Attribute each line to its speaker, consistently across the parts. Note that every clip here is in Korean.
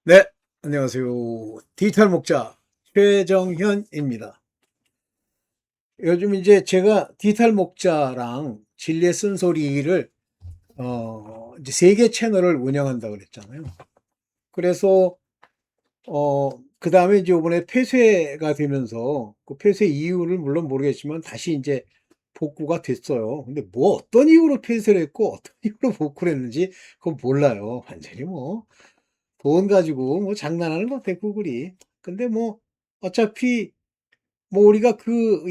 Speaker 1: 네, 안녕하세요. 디지털 목자 최정현입니다. 요즘 이제 제가 디지털 목자랑 진리의 쓴소리를 이제 세 개 채널을 운영한다고 그랬잖아요. 그래서 그다음에 이제 이번에 폐쇄가 되면서 그 폐쇄 이유를 물론 모르겠지만 다시 이제 복구가 됐어요. 근데 뭐 어떤 이유로 폐쇄를 했고 어떤 이유로 복구를 했는지 그건 몰라요. 완전히 뭐 돈 가지고 뭐 장난하는 것 같아, 구글이. 근데 뭐 어차피 뭐 우리가 그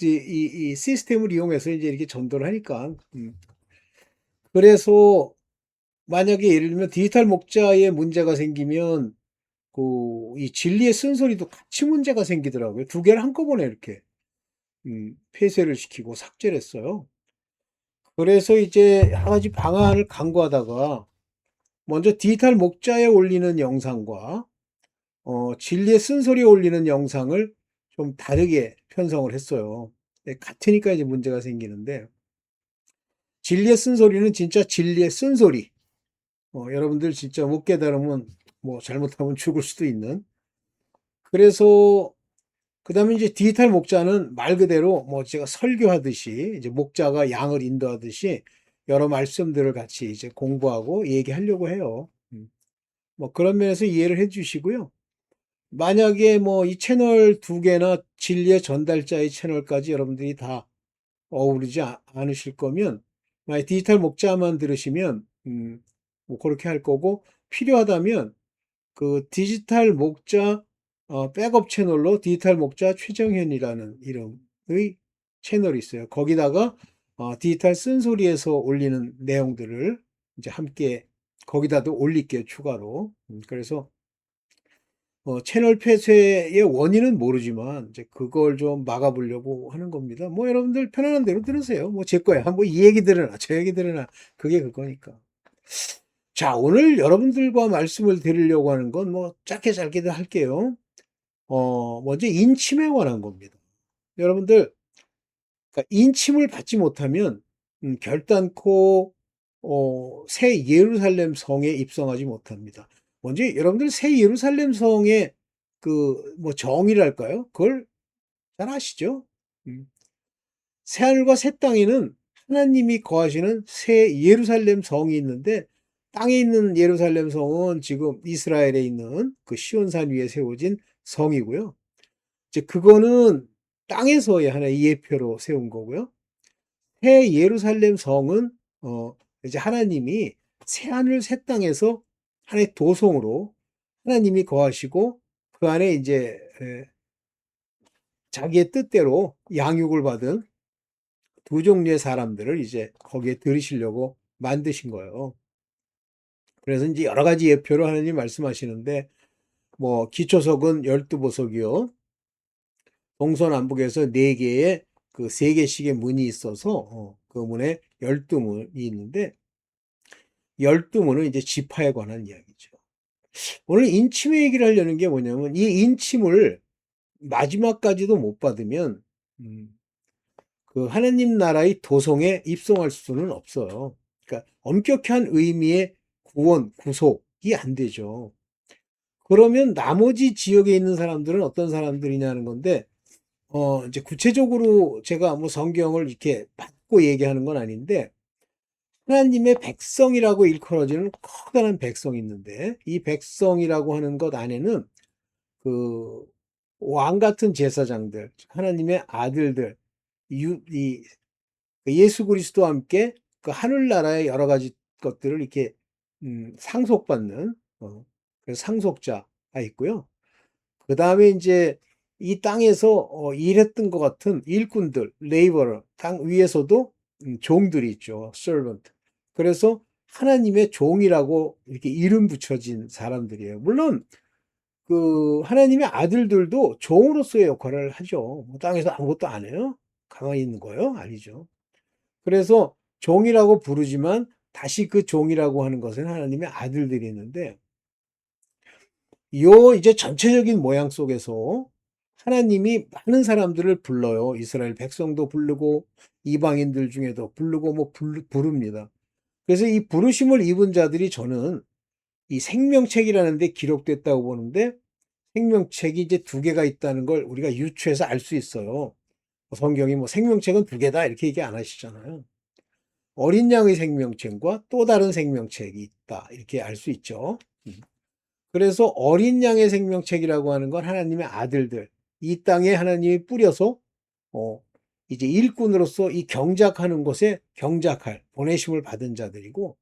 Speaker 1: 이 시스템을 이용해서 이제 이렇게 전도를 하니까. 그래서 만약에 예를 들면 디지털 목자에 문제가 생기면 그 이 진리의 쓴소리도 같이 문제가 생기더라고요. 두 개를 한꺼번에 이렇게 폐쇄를 시키고 삭제를 했어요. 그래서 이제 한 가지 방안을 강구하다가 먼저 디지털 목자에 올리는 영상과 진리의 쓴소리에 올리는 영상을 좀 다르게 편성을 했어요. 네, 같으니까 이제 문제가 생기는데, 진리의 쓴소리는 진짜 진리의 쓴소리. 여러분들 진짜 못 깨달으면 뭐 잘못하면 죽을 수도 있는. 그래서 그다음에 이제 디지털 목자는 말 그대로 뭐 제가 설교하듯이 이제 목자가 양을 인도하듯이 여러 말씀들을 같이 이제 공부하고 얘기하려고 해요. 뭐 그런 면에서 이해를 해 주시고요. 만약에 뭐 이 채널 두 개나 진리의 전달자의 채널까지 여러분들이 다 어우르지 않으실 거면, 만약 디지털 목자만 들으시면 뭐 그렇게 할 거고, 필요하다면 그 디지털 목자 백업 채널로 디지털 목자 최정현이라는 이름의 채널이 있어요. 거기다가 디지털 쓴소리에서 올리는 내용들을 이제 함께 거기다도 올릴게요, 추가로. 그래서 채널 폐쇄의 원인은 모르지만 이제 그걸 좀 막아보려고 하는 겁니다. 뭐 여러분들 편안한 대로 들으세요. 뭐 제 거야. 뭐 이 얘기 들으나 저 얘기 들으나 그게 그거니까. 자, 오늘 여러분들과 말씀을 드리려고 하는 건 뭐 짧게 짧게도 할게요. 먼저 인침에 관한 겁니다. 여러분들, 그러니까 인침을 받지 못하면 결단코 새 예루살렘 성에 입성하지 못합니다. 먼저 여러분들 새 예루살렘 성의 그 뭐 정의랄까요? 그걸 잘 아시죠? 음. 새하늘과 새 땅에는 하나님이 거하시는 새 예루살렘 성이 있는데, 땅에 있는 예루살렘 성은 지금 이스라엘에 있는 그 시온산 위에 세워진 성이고요. 이제 그거는 땅에서의 하나의 예표로 세운 거고요. 새 예루살렘 성은 이제 하나님이 새 하늘 새 땅에서 하나의 도성으로 하나님이 거하시고, 그 안에 이제 자기의 뜻대로 양육을 받은 두 종류의 사람들을 이제 거기에 들이시려고 만드신 거예요. 그래서 이제 여러 가지 예표로 하나님 말씀하시는데, 뭐 기초석은 12보석이요. 동서남북에서 네 개의 그 세 개씩의 문이 있어서 그 문에 12문이 있는데, 12문은 이제 지파에 관한 이야기죠. 오늘 인침의 얘기를 하려는 게 뭐냐면, 이 인침을 마지막까지도 못 받으면 음, 그 하나님 나라의 도성에 입성할 수는 없어요. 그러니까 엄격한 의미의 구원, 구속이 안 되죠. 그러면 나머지 지역에 있는 사람들은 어떤 사람들이냐는 건데, 이제 구체적으로 제가 뭐 성경을 이렇게 받고 얘기하는 건 아닌데, 하나님의 백성이라고 일컬어지는 커다란 백성이 있는데, 이 백성이라고 하는 것 안에는 그 왕 같은 제사장들, 하나님의 아들들, 이 예수 그리스도와 함께 그 하늘나라의 여러 가지 것들을 이렇게 상속받는 그래서 상속자가 있고요. 그 다음에 이제 이 땅에서 일했던 것 같은 일꾼들, 레이버러, 땅 위에서도 종들이 있죠. servant. 그래서 하나님의 종이라고 이렇게 이름 붙여진 사람들이에요. 물론 그 하나님의 아들들도 종으로서의 역할을 하죠. 뭐 땅에서 아무것도 안 해요? 가만히 있는 거예요? 아니죠. 그래서 종이라고 부르지만 다시 그 종이라고 하는 것은 하나님의 아들들이 있는데, 요 이제 전체적인 모양 속에서 하나님이 많은 사람들을 불러요. 이스라엘 백성도 부르고 이방인들 중에도 부르고 뭐 부릅니다. 그래서 이 부르심을 입은 자들이 저는 이 생명책이라는 데 기록됐다고 보는데 생명책이 이제 두 개가 있다는 걸 우리가 유추해서 알 수 있어요. 성경이 뭐 생명책은 두 개다 이렇게 얘기 안 하시잖아요. 어린 양의 생명책과 또 다른 생명책이 있다 이렇게 알 수 있죠. 그래서 어린 양의 생명책이라고 하는 건 하나님의 아들들, 이 땅에 하나님이 뿌려서 이제 일꾼으로서 이 경작하는 곳에 경작할 보내심을 받은 자들이고,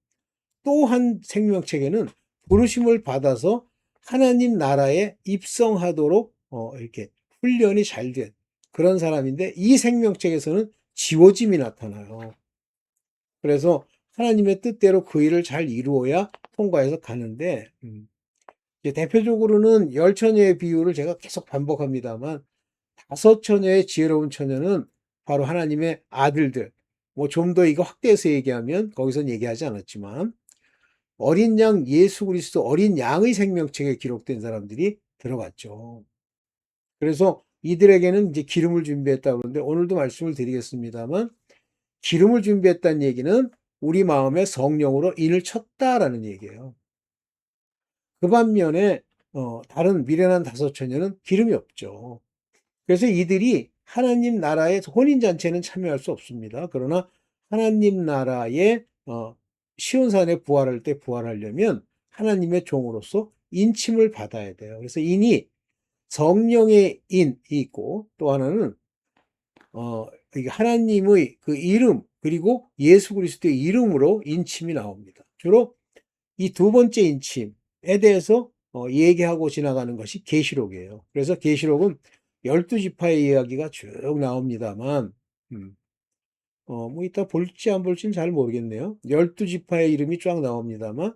Speaker 1: 또 한 생명책에는 부르심을 받아서 하나님 나라에 입성하도록 이렇게 훈련이 잘 된 그런 사람인데, 이 생명책에서는 지워짐이 나타나요. 그래서 하나님의 뜻대로 그 일을 잘 이루어야 통과해서 가는데, 대표적으로는 열 처녀의 비유를 제가 계속 반복합니다만, 다섯 처녀의 지혜로운 처녀는 바로 하나님의 아들들. 뭐 좀 더 이거 확대해서 얘기하면 거기선 얘기하지 않았지만, 어린 양 예수 그리스도 어린 양의 생명책에 기록된 사람들이 들어갔죠. 그래서 이들에게는 이제 기름을 준비했다고 그러는데, 오늘도 말씀을 드리겠습니다만, 기름을 준비했다는 얘기는 우리 마음에 성령으로 인을 쳤다라는 얘기예요. 그 반면에 다른 미련한 다섯 처녀는 기름이 없죠. 그래서 이들이 하나님 나라의 혼인잔치에는 참여할 수 없습니다. 그러나 하나님 나라의 시온산에 부활할 때 부활하려면 하나님의 종으로서 인침을 받아야 돼요. 그래서 인이 성령의 인이 있고, 또 하나는 이게 하나님의 그 이름, 그리고 예수 그리스도의 이름으로 인침이 나옵니다. 주로 이 두 번째 인침에 대해서 얘기하고 지나가는 것이 계시록이에요. 그래서 계시록은 12지파의 이야기가 쭉 나옵니다만, 뭐 이따 볼지 안 볼지는 잘 모르겠네요. 12지파의 이름이 쫙 나옵니다만,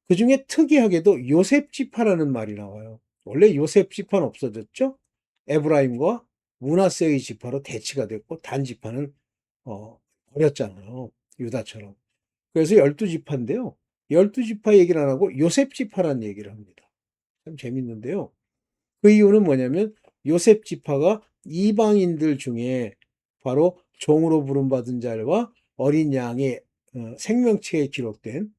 Speaker 1: 그 중에 특이하게도 요셉 지파라는 말이 나와요. 원래 요셉 지파는 없어졌죠? 에브라임과 므낫세의 지파로 대치가 됐고, 단 지파는 버렸잖아요. 유다처럼. 그래서 12지파인데요. 12지파 얘기를 안 하고 요셉 지파라는 얘기를 합니다. 참 재밌는데요. 그 이유는 뭐냐면, 요셉 지파가 이방인들 중에 바로 종으로 부름받은 자와 어린 양의 생명체에 기록된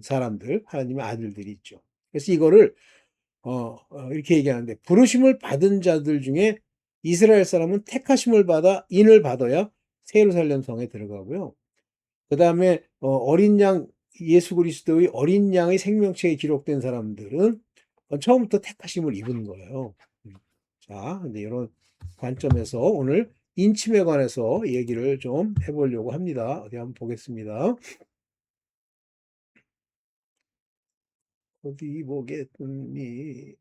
Speaker 1: 사람들, 하나님의 아들들이 있죠. 그래서 이거를 이렇게 얘기하는데, 부르심을 받은 자들 중에 이스라엘 사람은 택하심을 받아 인을 받아야 새 예루살렘 성에 들어가고요. 그 다음에 어린 양 예수 그리스도의 어린 양의 생명체에 기록된 사람들은 처음부터 택하심을 입은 거예요. 자, 이제 이런 관점에서 오늘 인침에 관해서 얘기를 좀 해보려고 합니다. 어디 한번 보겠습니다. 어디 보겠니?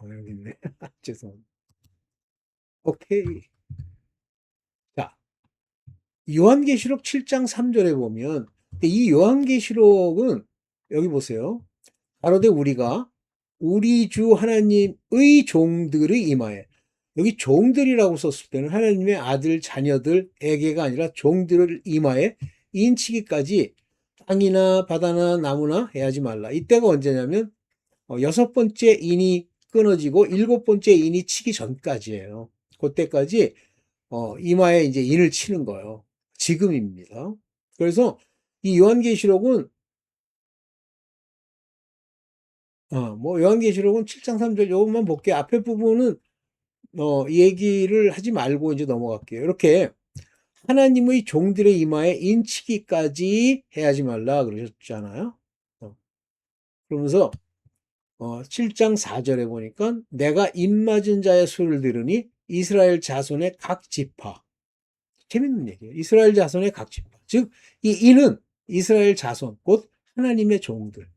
Speaker 1: 여기 있네. 죄송합니다. 오케이. 자, 요한계시록 7장 3절에 보면, 이 요한계시록은 여기 보세요. 가로되 우리가 우리 주 하나님의 종들의 임하에, 여기 종들이라고 썼을 때는 하나님의 아들 자녀들에게가 아니라 종들을 임하에 인치기까지 땅이나 바다나 나무나 해하지 말라. 이때가 언제냐면 여섯 번째 인이 끊어지고 일곱 번째 인이 치기 전까지예요. 그때까지 이마에 이제 인을 치는 거예요. 지금입니다. 그래서 이 요한계시록은 뭐 요한계시록은 7장 3절 요것만 볼게요. 앞에 부분은 얘기를 하지 말고 이제 넘어갈게요. 이렇게 하나님의 종들의 이마에 인치기까지 해야지 말라 그러셨잖아요. 그러면서 7장 4절에 보니까 내가 입맞은 자의 수를 들으니 이스라엘 자손의 각 지파. 재밌는 얘기예요. 이스라엘 자손의 각 지파. 즉, 이 인은 이스라엘 자손, 곧 하나님의 종들의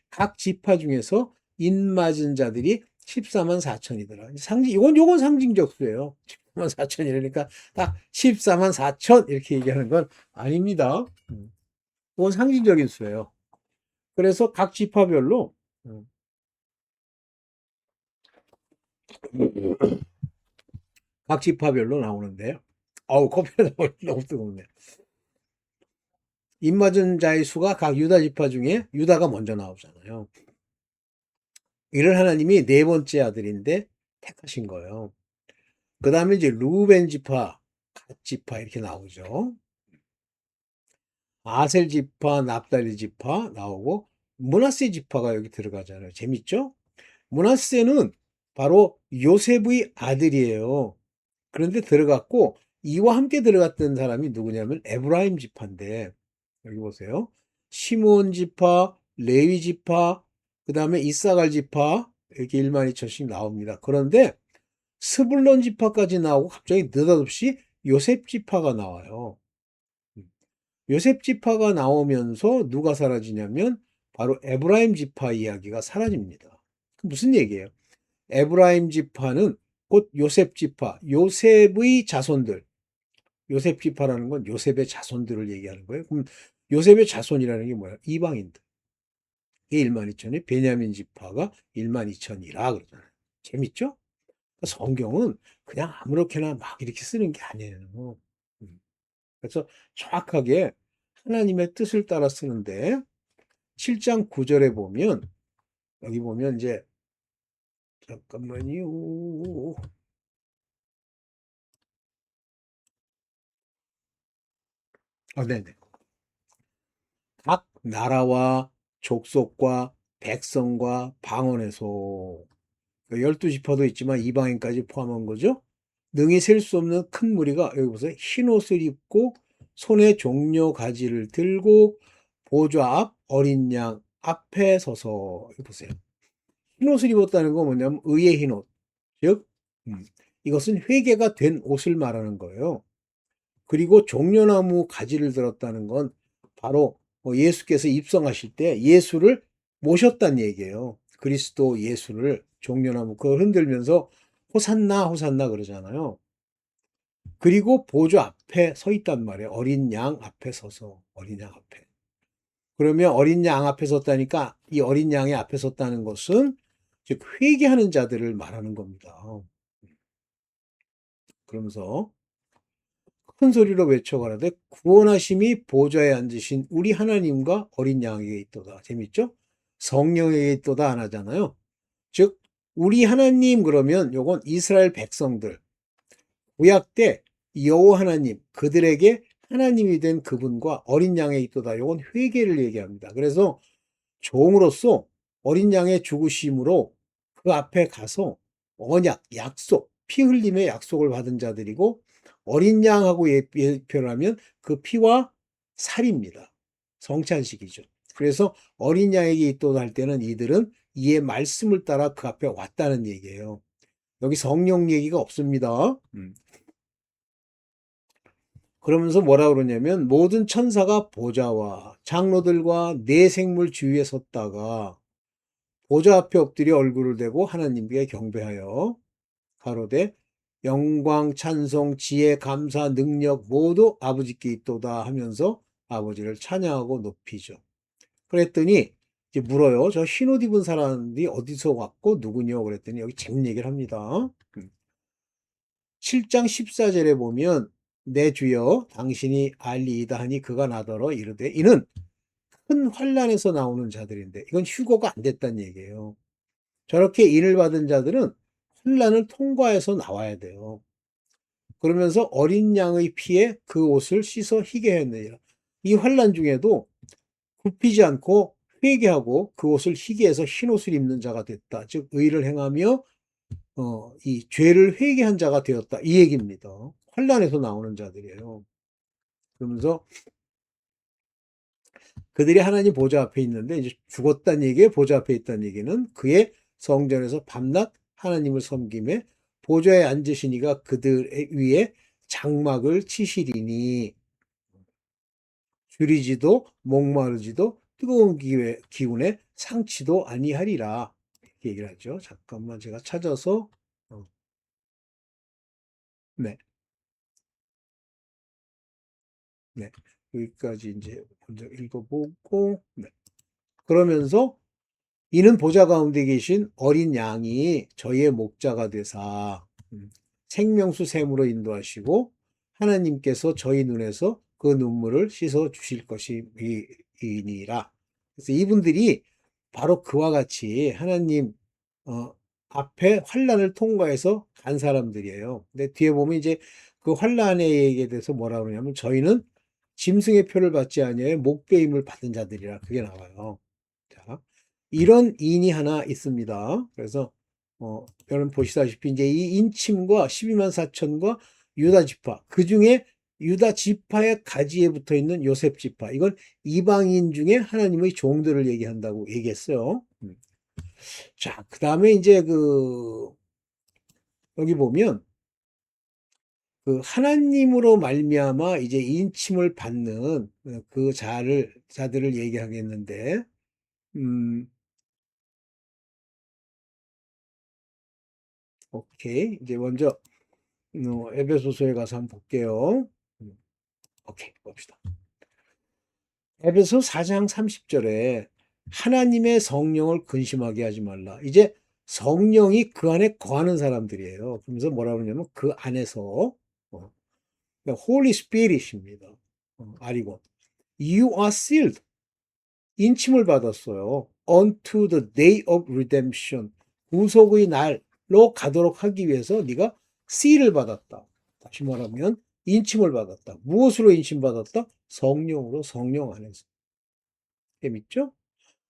Speaker 1: 각 지파 중에서 인 맞은 자들이 14만 4천이더라. 요건 상징적 수예요. 14만 4천이라니까 딱 14만 4천 이렇게 얘기하는 건 아닙니다. 이건 상징적인 수예요. 그래서 각 지파별로 각 지파별로 나오는데요. 커피가 너무 뜨겁네. 입맞은 자의 수가 각 유다 지파 중에 유다가 먼저 나오잖아요. 이를 하나님이 네 번째 아들인데 택하신 거예요. 그 다음에 이제 루벤 지파, 갓 지파 이렇게 나오죠. 아셀 지파, 납달리 지파 나오고 므낫세 지파가 여기 들어가잖아요. 재밌죠? 므낫세는 바로 요셉의 아들이에요. 그런데 들어갔고 이와 함께 들어갔던 사람이 누구냐면 에브라임 지파인데 여기 보세요. 시므온 지파, 레위 지파, 그 다음에 이사갈 지파 이렇게 1만 2천씩 나옵니다. 그런데 스불론 지파까지 나오고 갑자기 느닷없이 요셉 지파가 나와요. 요셉 지파가 나오면서 누가 사라지냐면 바로 에브라임 지파 이야기가 사라집니다. 무슨 얘기예요? 에브라임 지파는 곧 요셉 지파, 요셉의 자손들, 요셉 지파라는 건 요셉의 자손들을 얘기하는 거예요. 그럼 요셉의 자손이라는 게 뭐야? 이방인들. 이게 1만 2천이 베냐민 지파가 1만 2천이라 그러잖아요. 재밌죠? 성경은 그냥 아무렇게나 막 이렇게 쓰는 게 아니에요. 그래서 정확하게 하나님의 뜻을 따라 쓰는데 7장 9절에 보면 여기 보면 이제 잠깐만요. 네네. 각 나라와 족속과 백성과 방언에서 12지파도 있지만 이방인까지 포함한 거죠. 능히 셀 수 없는 큰 무리가 여기 보세요. 흰옷을 입고 손에 종려 가지를 들고 보좌 앞 어린 양 앞에 서서 여기 보세요. 흰옷을 입었다는 건 뭐냐면 의의 흰옷. 즉 이것은 회개가 된 옷을 말하는 거예요. 그리고 종려나무 가지를 들었다는 건 바로 예수께서 입성하실 때 예수를 모셨다는 얘기예요. 그리스도 예수를 종려나무 그걸 흔들면서 호산나 호산나 그러잖아요. 그리고 보좌 앞에 서 있단 말이에요. 어린 양 앞에 서서 어린 양 앞에. 그러면 어린 양 앞에 섰다니까 이 어린 양의 앞에 섰다는 것은 즉 회개하는 자들을 말하는 겁니다. 그러면서 큰 소리로 외쳐가라되 구원하심이 보좌에 앉으신 우리 하나님과 어린 양에게 있도다. 재밌죠? 성령에게 있도다 안 하잖아요. 즉 우리 하나님 그러면 요건 이스라엘 백성들 구약 때 여호와 하나님 그들에게 하나님이 된 그분과 어린 양에 있도다. 요건 회개를 얘기합니다. 그래서 종으로서 어린 양의 죽으심으로 그 앞에 가서 언약, 약속, 피 흘림의 약속을 받은 자들이고 어린 양하고 예표하면 그 피와 살입니다. 성찬식이죠. 그래서 어린 양에게 있도록 할 때는 이들은 이의 말씀을 따라 그 앞에 왔다는 얘기예요. 여기 성령 얘기가 없습니다. 그러면서 뭐라 그러냐면 모든 천사가 보좌와 장로들과 네 생물 주위에 섰다가 보좌 앞에 엎드려 얼굴을 대고 하나님께 경배하여 가로되 영광, 찬송, 지혜, 감사, 능력 모두 아버지께 있도다 하면서 아버지를 찬양하고 높이죠. 그랬더니 이제 물어요. 저 흰옷 입은 사람이 어디서 왔고 누구냐 그랬더니 여기 재밌는 얘기를 합니다. 7장 14절에 보면 내 주여 당신이 알리이다 하니 그가 나더러 이르되 이는 큰 환란에서 나오는 자들인데 이건 휴거가 안 됐다는 얘기예요. 저렇게 인을 받은 자들은 환란을 통과해서 나와야 돼요. 그러면서 어린 양의 피에 그 옷을 씻어 희게 했느니라. 이 환란 중에도 굽히지 않고 회개하고 그 옷을 희게 해서 흰 옷을 입는 자가 됐다. 즉 의를 행하며 이 죄를 회개한 자가 되었다. 이 얘기입니다. 환란에서 나오는 자들이에요. 그러면서 그들이 하나님 보좌 앞에 있는데 이제 죽었다는 얘기에 보좌 앞에 있다는 얘기는 그의 성전에서 밤낮 하나님을 섬김에 보좌에 앉으시니가 그들 위에 장막을 치시리니 줄이지도 목마르지도 뜨거운 기운에 상치도 아니하리라 이렇게 얘기를 하죠. 잠깐만 제가 찾아서 네, 네 여기까지 이제 먼저 읽어보고 네. 그러면서 이는 보좌 가운데 계신 어린 양이 저희의 목자가 되사 생명수 샘으로 인도하시고 하나님께서 저희 눈에서 그 눈물을 씻어 주실 것이니라. 그래서 이분들이 바로 그와 같이 하나님 앞에 환란을 통과해서 간 사람들이에요. 근데 뒤에 보면 이제 그 환란에 대해서 뭐라 그러냐면 저희는 짐승의 표를 받지 아니하여 목배임을 받은 자들이라 그게 나와요. 자, 이런 인이 하나 있습니다. 그래서 여러분 보시다시피 이제 이 인침과 12만 4천과 유다 지파, 그 중에 유다 지파의 가지에 붙어 있는 요셉 지파, 이건 이방인 중에 하나님의 종들을 얘기한다고 얘기했어요. 자, 그 다음에 이제 여기 보면 그 하나님으로 말미암아 이제 인침을 받는 그 자들을 얘기하겠는데, 음, 오케이. 이제 먼저 에베소서에 가서 한번 볼게요. 음, 오케이, 봅시다. 에베소 4장 30절에 하나님의 성령을 근심하게 하지 말라. 이제 성령이 그 안에 거하는 사람들이에요. 그러면서 뭐라 그러냐면 그 안에서 그러니까 Holy Spirit입니다. 아리고 You are sealed. 인침을 받았어요. Unto the day of redemption. 구속의 날로 가도록 하기 위해서 네가 seal을 받았다. 다시 말하면 인침을 받았다. 무엇으로 인침받았다? 성령으로, 성령 안에서. 재밌죠?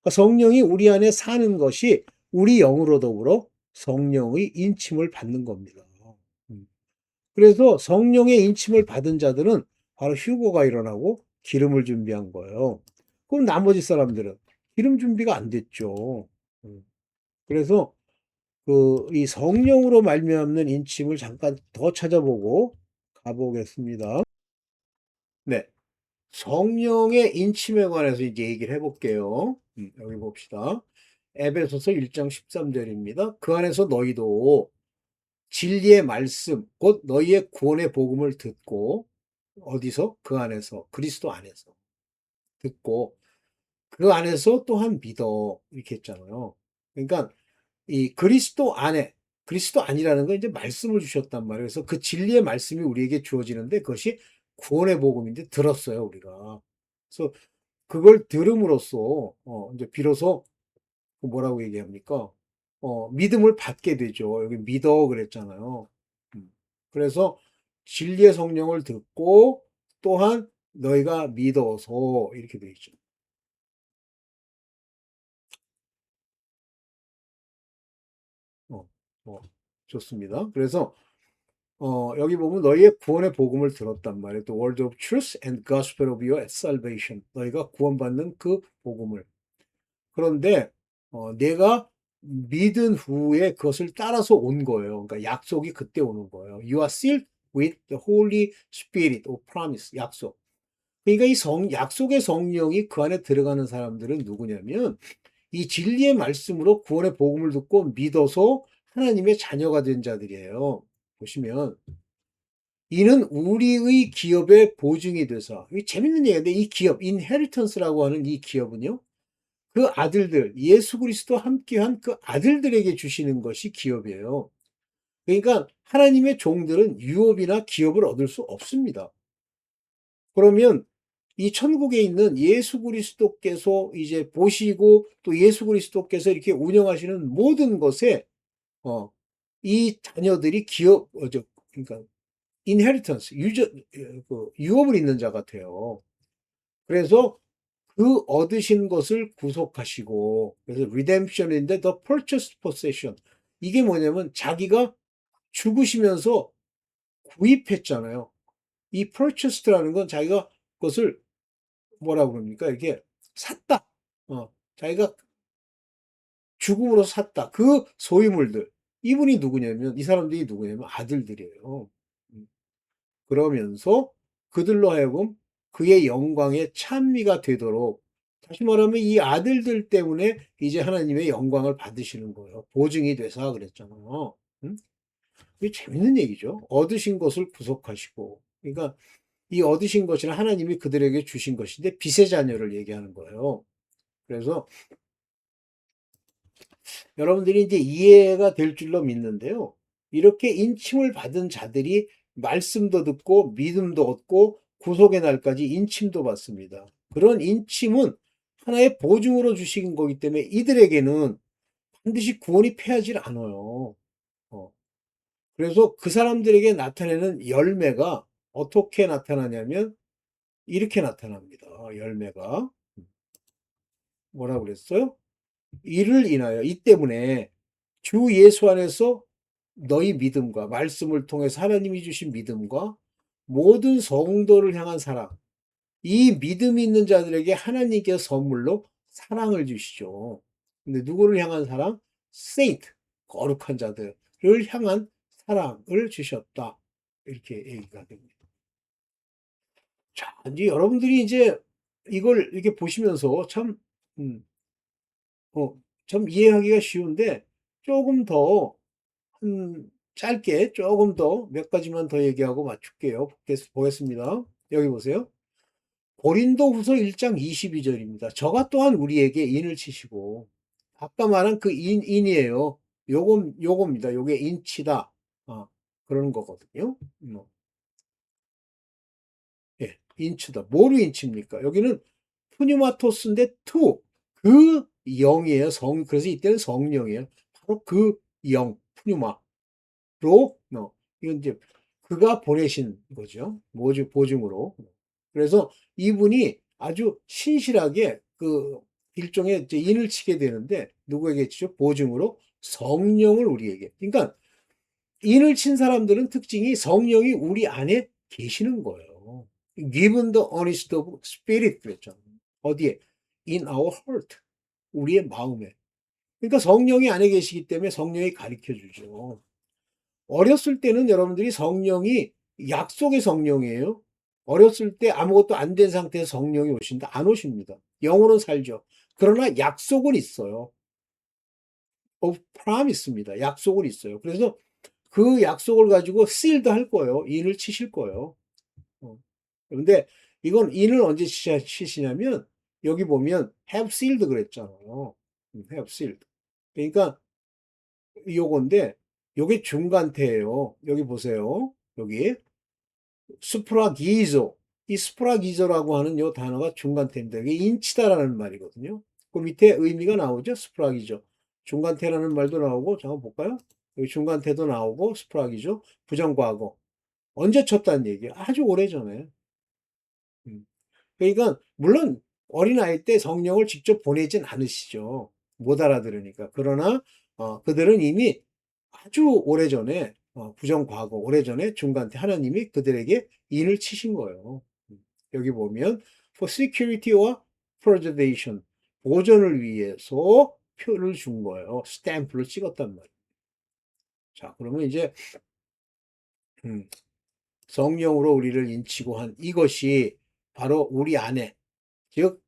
Speaker 1: 그러니까 성령이 우리 안에 사는 것이 우리 영으로 더불어 성령의 인침을 받는 겁니다. 음. 그래서 성령의 인침을 받은 자들은 바로 휴거가 일어나고 기름을 준비한 거예요. 그럼 나머지 사람들은 기름 준비가 안 됐죠. 음. 그래서 이 성령으로 말미암는 인침을 잠깐 더 찾아보고 가보겠습니다. 네. 성령의 인침에 관해서 이제 얘기를 해볼게요. 여기 봅시다. 에베소서 1장 13절입니다. 그 안에서 너희도 진리의 말씀, 곧 너희의 구원의 복음을 듣고, 어디서? 그 안에서, 그리스도 안에서 듣고, 그 안에서 또한 믿어. 이렇게 했잖아요. 그러니까 이 그리스도 안에, 그리스도 안이라는 건 이제 말씀을 주셨단 말이에요. 그래서 그 진리의 말씀이 우리에게 주어지는데 그것이 구원의 복음인데 들었어요, 우리가. 그래서 그걸 들음으로써 이제 비로소 뭐라고 얘기합니까? 믿음을 받게 되죠. 여기 믿어 그랬잖아요. 그래서 진리의 성령을 듣고 또한 너희가 믿어서 이렇게 돼 있죠. 어, 어, 좋습니다. 그래서 여기 보면 너희의 구원의 복음을 들었단 말이에요. The word of truth and gospel of your salvation. 너희가 구원받는 그 복음을. 그런데 내가 믿은 후에 그것을 따라서 온 거예요. 그러니까 약속이 그때 오는 거예요. You are sealed with the Holy Spirit of promise. 약속. 그러니까 이 약속의 성령이 그 안에 들어가는 사람들은 누구냐면 이 진리의 말씀으로 구원의 복음을 듣고 믿어서 하나님의 자녀가 된 자들이에요. 보시면 이는 우리의 기업의 보증이 돼서 이 재밌는 얘기인데 이 기업, 인헤리턴스라고 하는 이 기업은요. 그 아들들, 예수 그리스도 함께한 그 아들들에게 주시는 것이 기업이에요. 그러니까 하나님의 종들은 유업이나 기업을 얻을 수 없습니다. 그러면 이 천국에 있는 예수 그리스도께서 이제 보시고 또 예수 그리스도께서 이렇게 운영하시는 모든 것에 이 자녀들이 그러니까 인헤리턴스, 유업을 있는 자 같아요. 그래서 그 얻으신 것을 구속하시고, 그래서 redemption인데 the purchased possession. 이게 뭐냐면 자기가 죽으시면서 구입했잖아요. 이 purchased라는 건 자기가 그것을 뭐라고 그럽니까? 이게 샀다. 자기가 죽음으로 샀다. 그 소유물들. 이분이 누구냐면, 이 사람들이 누구냐면 아들들이에요. 음. 그러면서 그들로 하여금 그의 영광에 찬미가 되도록 다시 말하면 이 아들들 때문에 이제 하나님의 영광을 받으시는 거예요. 보증이 돼서 그랬잖아요. 응? 이게 재밌는 얘기죠. 얻으신 것을 구속하시고. 그러니까 이 얻으신 것이는 하나님이 그들에게 주신 것인데 빛의 자녀를 얘기하는 거예요. 그래서 여러분들이 이제 이해가 될 줄로 믿는데요. 이렇게 인침을 받은 자들이 말씀도 듣고 믿음도 얻고 구속의 날까지 인침도 받습니다. 그런 인침은 하나의 보증으로 주신 거기 때문에 이들에게는 반드시 구원이 패하지 않아요. 어. 그래서 그 사람들에게 나타내는 열매가 어떻게 나타나냐면 이렇게 나타납니다. 열매가. 뭐라고 그랬어요? 이를 인하여, 이 때문에 주 예수 안에서 너희 믿음과 말씀을 통해서 하나님이 주신 믿음과 모든 성도를 향한 사랑, 이 믿음이 있는 자들에게 하나님께서 선물로 사랑을 주시죠. 근데 누구를 향한 사랑? saint, 거룩한 자들을 향한 사랑을 주셨다. 이렇게 얘기가 됩니다. 자, 이제 여러분들이 이제 이걸 이렇게 보시면서 참, 음, 어, 좀 이해하기가 쉬운데 조금 더, 짧게 조금 더 몇 가지만 더 얘기하고 맞출게요. 보겠습니다. 여기 보세요. 고린도후서 1장 22절입니다. 저가 또한 우리에게 인을 치시고, 아까 말한 그 인이에요. 요겁니다. 요게 인치다. 아, 그런 거거든요. 예, 인치다. 뭐로 인치입니까? 여기는 푸뉴마토스인데 그 영이에요. 그래서 이때는 성령이에요. 바로 그 영, 푸뉴마. 이건 이제 그가 보내신 거죠. 보증으로. 그래서 이분이 아주 신실하게 그 일종의 이제 인을 치게 되는데 누구에게 치죠? 보증으로 성령을 우리에게. 그러니까 인을 친 사람들은 특징이 성령이 우리 안에 계시는 거예요. Given the honest of spirit 그랬잖아요. 어디에? In our heart. 우리의 마음에. 그러니까 성령이 안에 계시기 때문에 성령이 가르쳐 주죠. 어렸을 때는 여러분들이 성령이 약속의 성령이에요. 어렸을 때 아무것도 안 된 상태에서 성령이 오신다? 안 오십니다. 영으로 살죠. 그러나 약속은 있어요. of promise입니다. 약속은 있어요. 그래서 그 약속을 가지고 sealed 할 거예요. 인을 치실 거예요. 그런데 이건 인을 언제 치시냐면 여기 보면 have sealed 그랬잖아요. have sealed. 그러니까 요건데 요게 중간태예요. 여기 보세요. 여기 스프라기조. 이 스프라기조라고 하는 요 단어가 중간태입니다. 이게 인치다라는 말이거든요. 그 밑에 의미가 나오죠. 스프라기조. 중간태라는 말도 나오고 잠깐 볼까요? 여기 중간태도 나오고 스프라기조. 부정과거. 언제 쳤다는 얘기예요. 아주 오래전에. 음. 그러니까 물론 어린아이 때 성령을 직접 보내진 않으시죠. 못 알아들으니까. 그러나 그들은 이미 아주 오래전에 부정과거 오래전에 중간때 하나님이 그들에게 인을 치신 거예요. 여기 보면 for security와 preservation 보존을 위해서 표를 준 거예요. 스탬프를 찍었단 말이에요. 자, 그러면 이제 음, 성령으로 우리를 인치고 한 이것이 바로 우리 안에 즉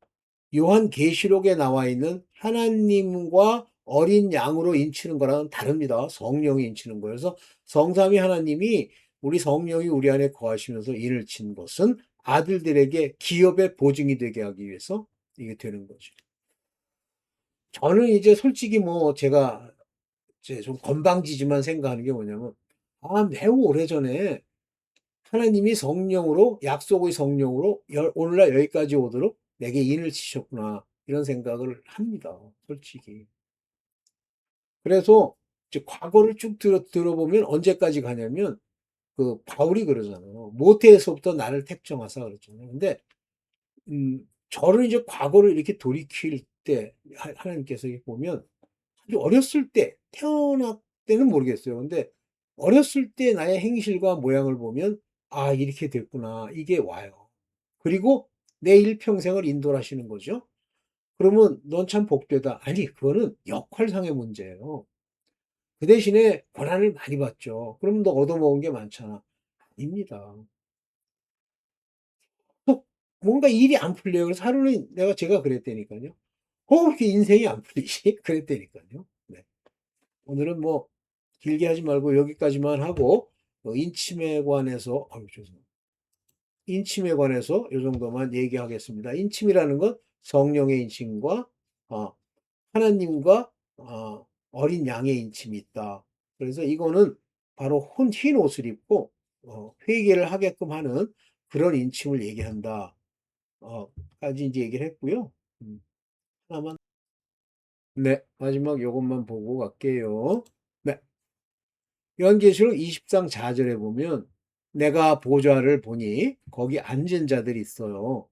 Speaker 1: 요한계시록에 나와 있는 하나님과 어린 양으로 인치는 거랑은 다릅니다. 성령이 인치는 거예요. 그래서 성삼위 하나님이 우리 성령이 우리 안에 거하시면서 인을 친 것은 아들들에게 기업의 보증이 되게 하기 위해서 이게 되는 거죠. 저는 이제 솔직히 뭐 제가 이제 좀 건방지지만 생각하는 게 뭐냐면 매우 오래전에 하나님이 성령으로 약속의 성령으로 오늘날 여기까지 오도록 내게 인을 치셨구나 이런 생각을 합니다. 솔직히. 그래서 이제 과거를 쭉 들어보면 언제까지 가냐면 그 바울이 그러잖아요. 모태에서부터 나를 택정하사 그러잖아요. 근데 저를 이제 과거를 이렇게 돌이킬 때 하나님께서 보면 아주 어렸을 때 태어날 때는 모르겠어요. 근데 어렸을 때 나의 행실과 모양을 보면 이렇게 됐구나. 이게 와요. 그리고 내 일평생을 인도하시는 거죠. 그러면 넌 참 복되다. 아니, 그거는 역할상의 문제예요. 그 대신에 고난을 많이 받죠. 그럼 너 얻어먹은 게 많잖아. 아닙니다. 또 뭔가 일이 안 풀려요. 그래서 하루는 제가 그랬다니까요. 이렇게 인생이 안 풀리지? 그랬다니까요. 네. 오늘은 뭐 길게 하지 말고 여기까지만 하고 인침에 관해서 죄송합니다. 인침에 관해서 이 정도만 얘기하겠습니다. 인침이라는 건 성령의 인침과 어, 하나님과 어린 양의 인침이 있다. 그래서 이거는 바로 흰 옷을 입고 회개를 하게끔 하는 그런 인침을 얘기한다. 까지 이제 얘기를 했고요. 하나만 네, 마지막 요것만 보고 갈게요. 네, 요한계시록 20장 4절에 보면 내가 보좌를 보니 거기 앉은 자들이 있어요.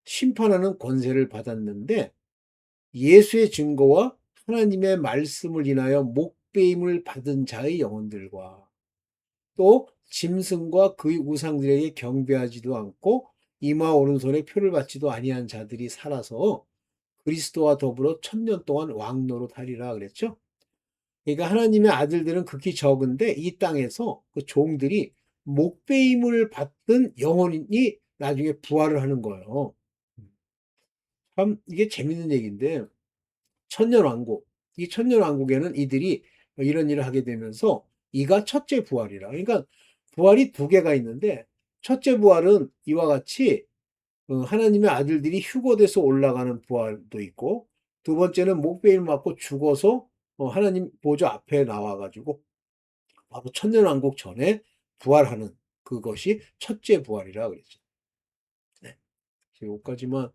Speaker 1: 심판하는 권세를 받았는데 예수의 증거와 하나님의 말씀을 인하여 목배임을 받은 자의 영혼들과 또 짐승과 그의 우상들에게 경배하지도 않고 이마 오른손에 표를 받지도 아니한 자들이 살아서 그리스도와 더불어 1000년 동안 왕노릇 하리라 그랬죠. 그러니까 하나님의 아들들은 극히 적은데 이 땅에서 그 종들이 목배임을 받던 영혼이 나중에 부활을 하는 거예요. 참 이게 재밌는 얘기인데 천년왕국, 이 천년왕국에는 이들이 이런 일을 하게 되면서 이가 첫째 부활이라. 그러니까 부활이 두 개가 있는데 첫째 부활은 이와 같이 하나님의 아들들이 휴거돼서 올라가는 부활도 있고 두 번째는 목베일 맞고 죽어서 하나님 보좌 앞에 나와가지고 바로 천년왕국 전에 부활하는 그것이 첫째 부활이라 그랬죠. 네. 여기까지만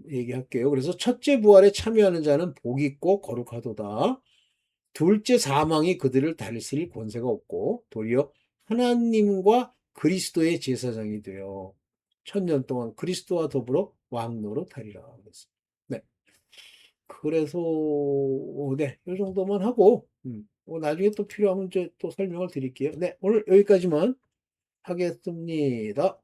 Speaker 1: 얘기할게요. 그래서 첫째 부활에 참여하는 자는 복이 있고 거룩하도다. 둘째 사망이 그들을 다스릴 권세가 없고 도리어 하나님과 그리스도의 제사장이 되어 1000년 동안 그리스도와 더불어 왕노릇 하리라 그랬어요. 네. 그래서 네, 이 정도만 하고 나중에 또 필요하면 이제 또 설명을 드릴게요. 네, 오늘 여기까지만 하겠습니다.